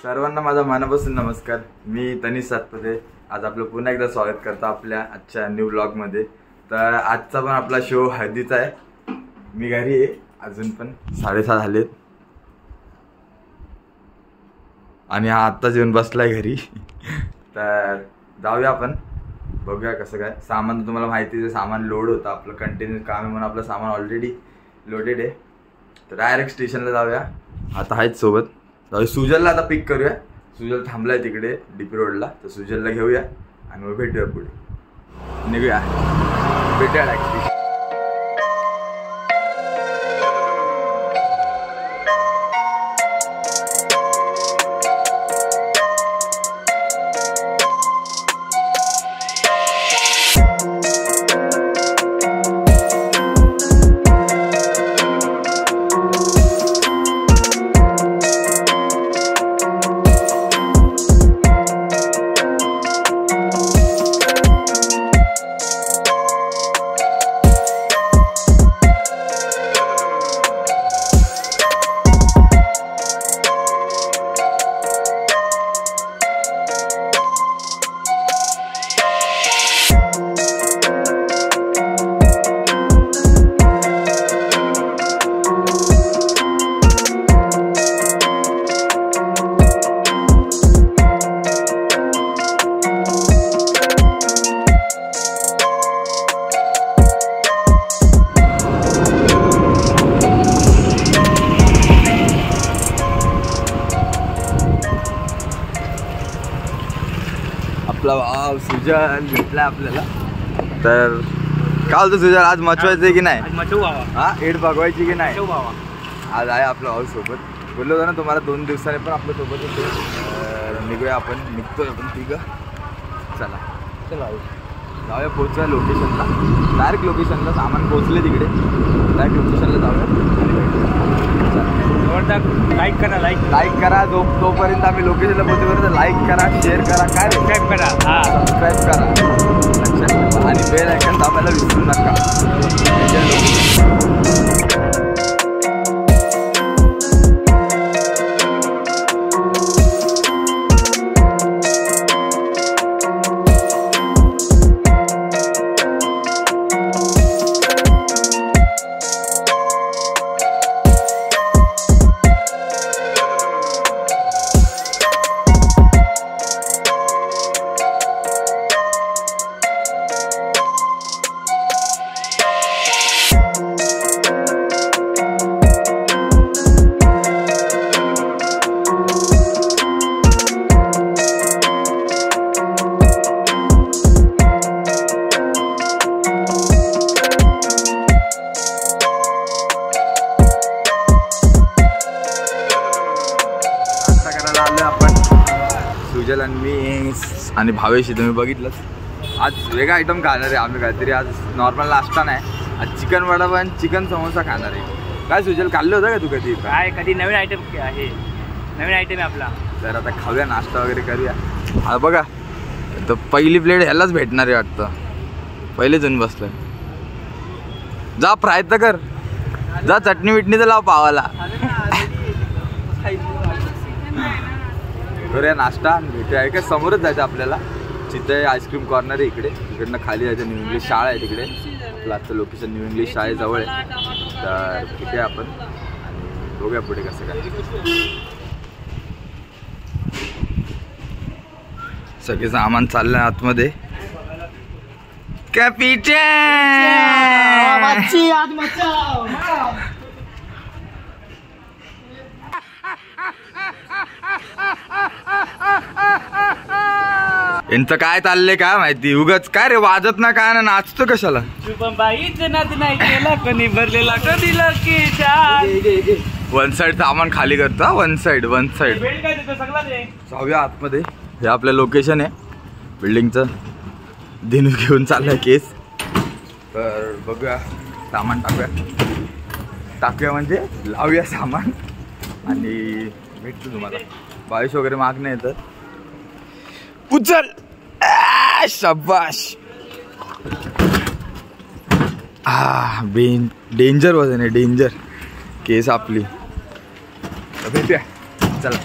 सर्वांना माझा मनापासून नमस्कार. मी तनिष सातपुते. आज आपलं पुन्हा एकदा स्वागत करतो आपल्या आजच्या न्यू व्लॉग मध्ये. तर आजचा पण आपला शो हळदीचा आहे. मी घरी आहे, अजून पण 7:30 झालेत आणि हा आत्ताच येऊन बसलाय घरी. तर जाऊया आपण, बघूया कसं काय. सामान तर तुम्हाला माहिती आहे, सामान लोड होतं आपलं, कंटिन्यू काम आहे म्हणून आपलं सामान ऑलरेडी लोडेड आहे. तर डायरेक्ट स्टेशनला जाऊया. आता आहेच सोबत. जाऊया सुजलला, आता पिक करूया. सुजल थांबलाय तिकडे डीपी रोडला, तर सुजलला घेऊया आणि मग भेटूया पुढे. निघूया, भेटूया डायरेक्ट. आपला भाव सुजल भेटला आपल्याला. तर काय बोलतो सुजल, आज मचवायचं की नाही? हा, एड बघवायची की नाही? आज आहे आपला भाऊ सोबत. बोललो होतं ना तुम्हाला 2 दिवसाने पण आपल्या सोबत होतो. निघूया आपण, निघतोय आपण तिघं. चला जाऊया, पोचूया लोकेशनला. डायरेक्ट लोकेशनला, सामान पोचले तिकडे. डायरेक्ट लोकेशनला जाऊया. लाईक करा तोपर्यंत आम्ही लोकेशनला पोहोचेपर्यंत लाईक करा, शेअर करा, काय सबस्क्राईब करा. सबस्क्राईब करा, लक्षात ठेवा. आणि बेल आयकॉन दाबायला विसरू नका. सुजल आणि मी आणि भावेशी तुम्ही बघितलंच. आज वेगळा आयटम खाणार आहे आम्ही, काहीतरी आज नॉर्मल नाश्ता नाही, आज चिकन वडापाव आणि चिकन समोसा खाणार आहे. काय सुजल, खाल्लं होतं का तू कधी? काय कधी नवीन आयटम आहे, नवीन आयटम आहे आपला. तर आता खाऊया, नाश्ता वगैरे करूया. हा बघा, तर पहिली प्लेट ह्यालाच भेटणार आहे वाटतं. पहिले जाऊन बसलोय. जा फ्राय तर कर, जा चटणी बिटणी तर लाव पावाला. करूया नाश्ता, भेटूया. काय समोरच जायचं आपल्याला. तिथे आईस्क्रीम कॉर्नर आहे इकडे, तिकडनं खाली जायचं. न्यू इंग्लिश शाळा आहे तिकडे. आपलं आजचं लोकेशन न्यू इंग्लिश शाळेजवळ आहे. तर तिथे आपण आणि बघूया पुढे कसं काय. सगळे सामान चाललंय आतमध्ये. कॅपिटन यांचं काय चाललंय काय माहिती. उगाच काय रे वाजत ना, काय ना नाचतो कशाला. वन साइड सामान खाली करतो. वन साइड जाऊया आतमध्ये. हे आपलं लोकेशन आहे बिल्डिंगचं. दिनू घेऊन चाललाय केस. तर बघूया, सामान टाकूया म्हणजे लावूया सामान आणि भेटतो तुम्हाला. 22 वगैरे मागणं येतं. उचल, शाबाश. डेंजर वजन आहे, डेंजर. केस आपली भेटूया. चला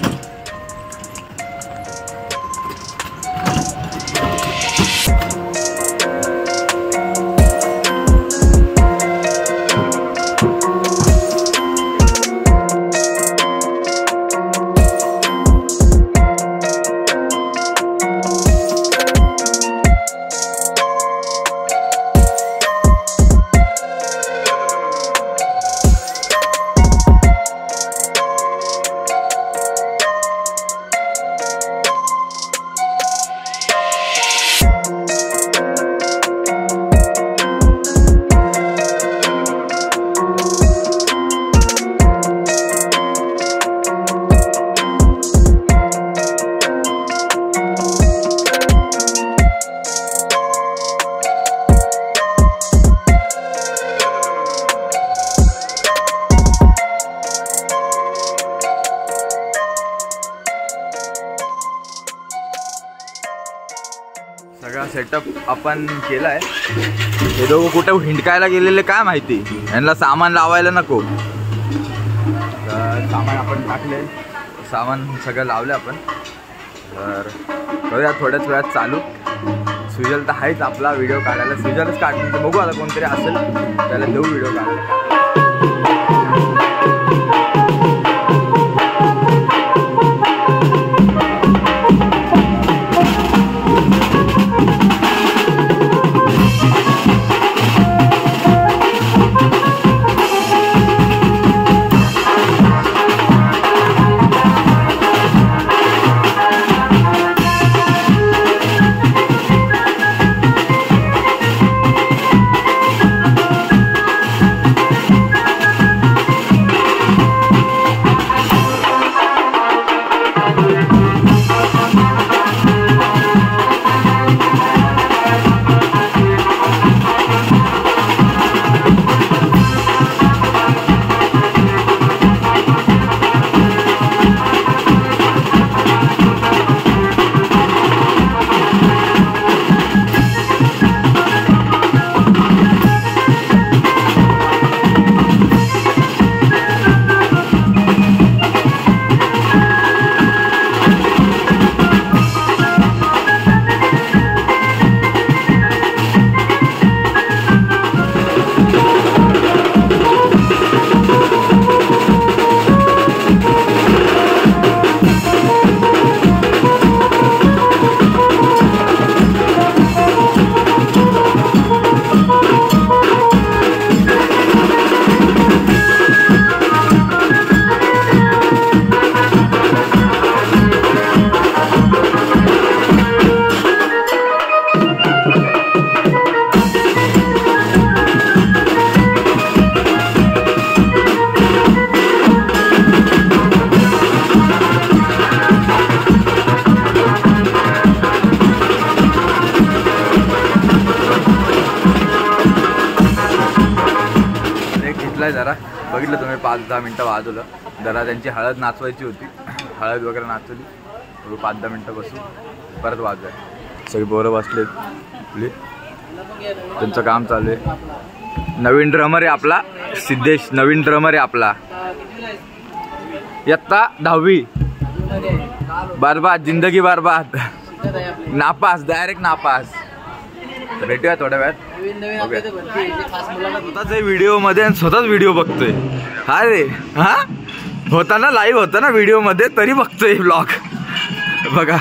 सगळा सेटअप आपण केला आहे. हे दोघं कुठे हिंडकायला गेलेले काय माहिती, यांना सामान लावायला नको. तर सामान आपण टाकले, सामान सगळं लावलं आपण. तर करूया थोड्याच वेळात चालू. सुजल तर आहेच आपला व्हिडिओ काढायला, सुजलच काढून तर बघू आता कोणतरी असेल त्याला देऊ व्हिडिओ काढायला. जरा बघितलं तुम्ही 5-10 मिनटं वाजवलं. जरा त्यांची हळद नाचवायची होती, हळद वगैरे नाचवली. 5-10 मिनटं बसून परत वाजवाय. सगळी बोरं बसलेत आपली, त्यांचं काम चालू आहे. नवीन ड्रमर आहे आपला सिद्धेश, नवीन ड्रमर आहे आपला. इयत्ता 10वी. बरबाद, जिंदगी बरबाद, नापास, डायरेक्ट नापास. भेटूया थोड्या वेळात. स्वतःच व्हिडिओ मध्ये स्वतःच व्हिडिओ बघतोय. हा रे, हा होता ना, लाईव्ह होता ना व्हिडिओ मध्ये, तरी बघतोय ब्लॉग. बघा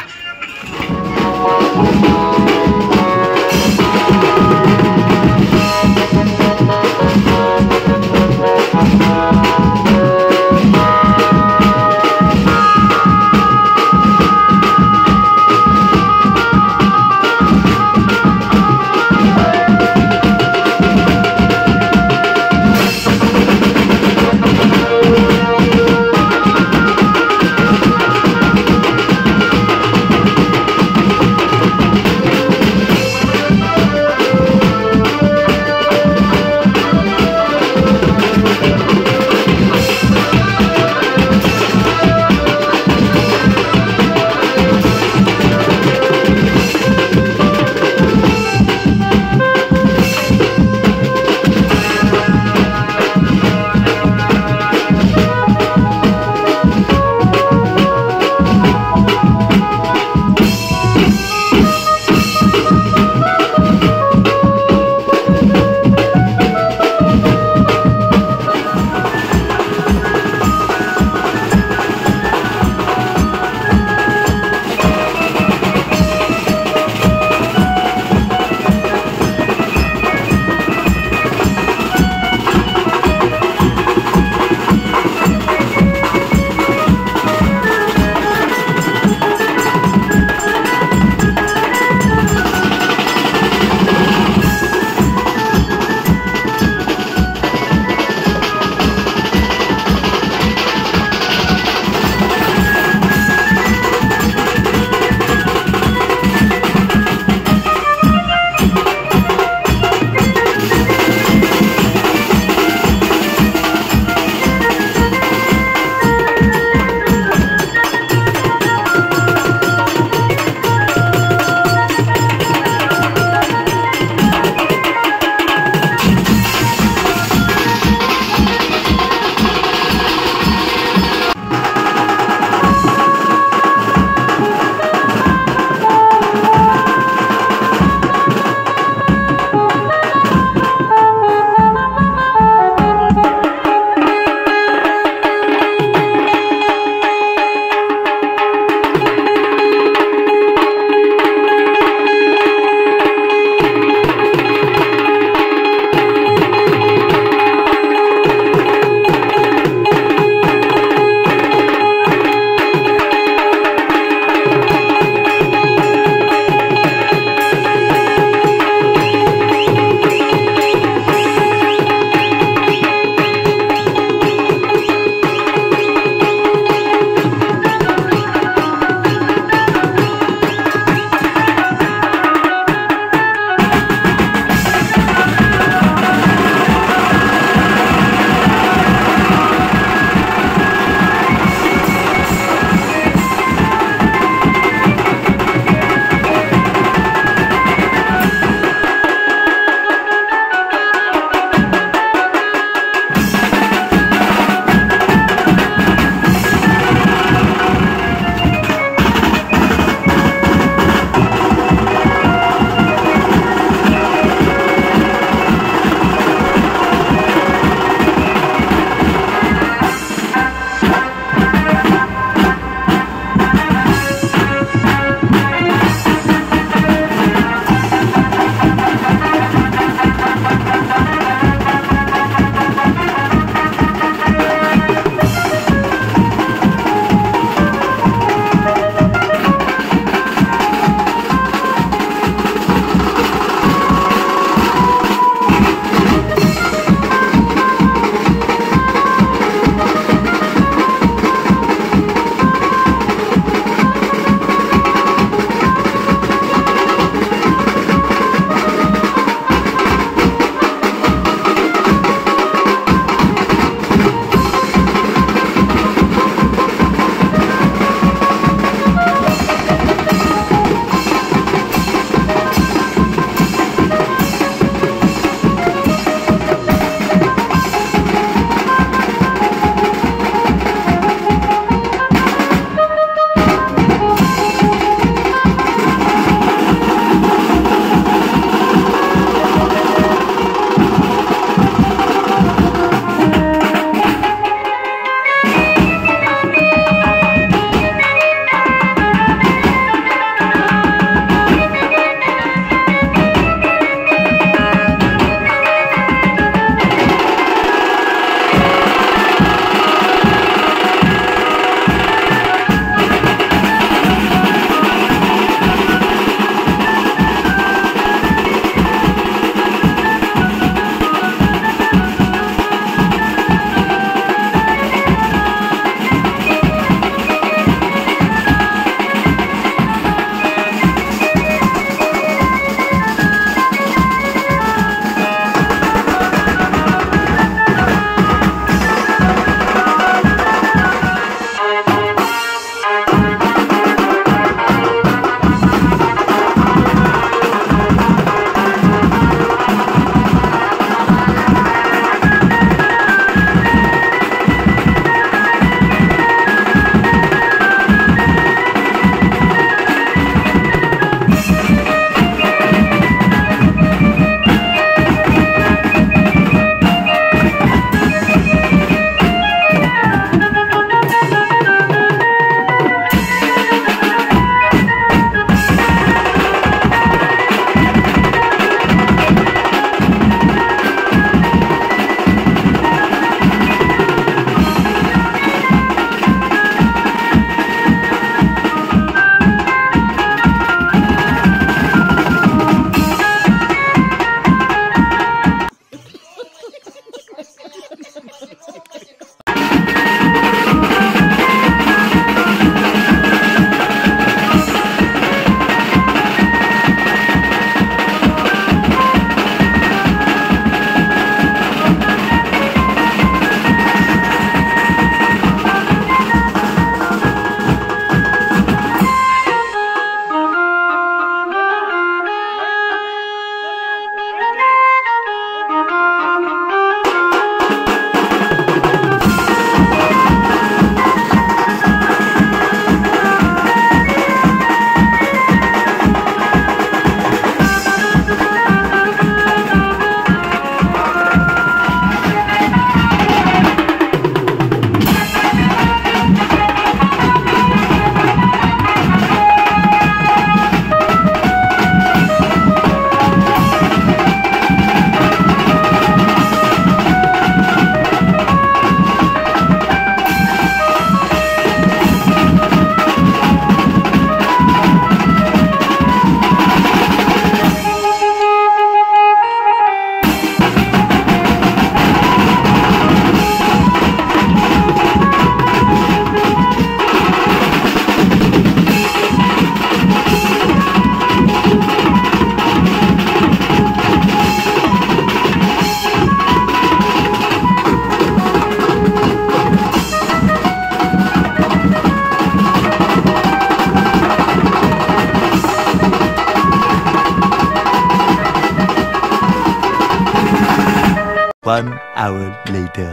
1 hour later.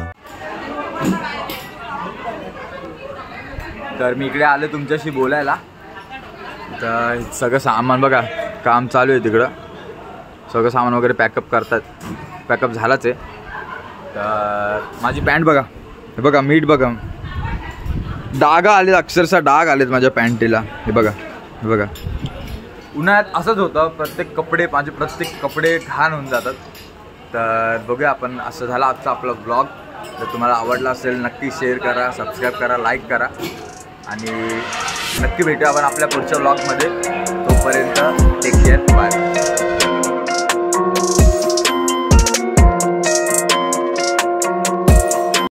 तर मी इकडे आलो तुमच्याशी बोलायला. तर सगळं सामान बघा, काम चालू आहे तिकडं. सगळं सामान वगैरे पॅकअप करतात. पॅकअप झालाच आहे. तर माझी पॅन्ट बघा, हे बघा मीठ बघा, डाग आलेत, अक्षरशः डाग आलेत माझ्या पॅन्टीला. हे बघा, हे बघा. उन्हाळ्यात असंच होतं, माझे प्रत्येक कपडे घाण होऊन जातात. तर बघूया आपण. असं झालं आजचा आपला ब्लॉग. जर तुम्हाला आवडला असेल नक्की शेअर करा, सबस्क्राईब करा, लाईक करा आणि नक्की भेटूया आपण आपल्या पुढच्या ब्लॉगमध्ये. तोपर्यंत टेक केअर, बाय.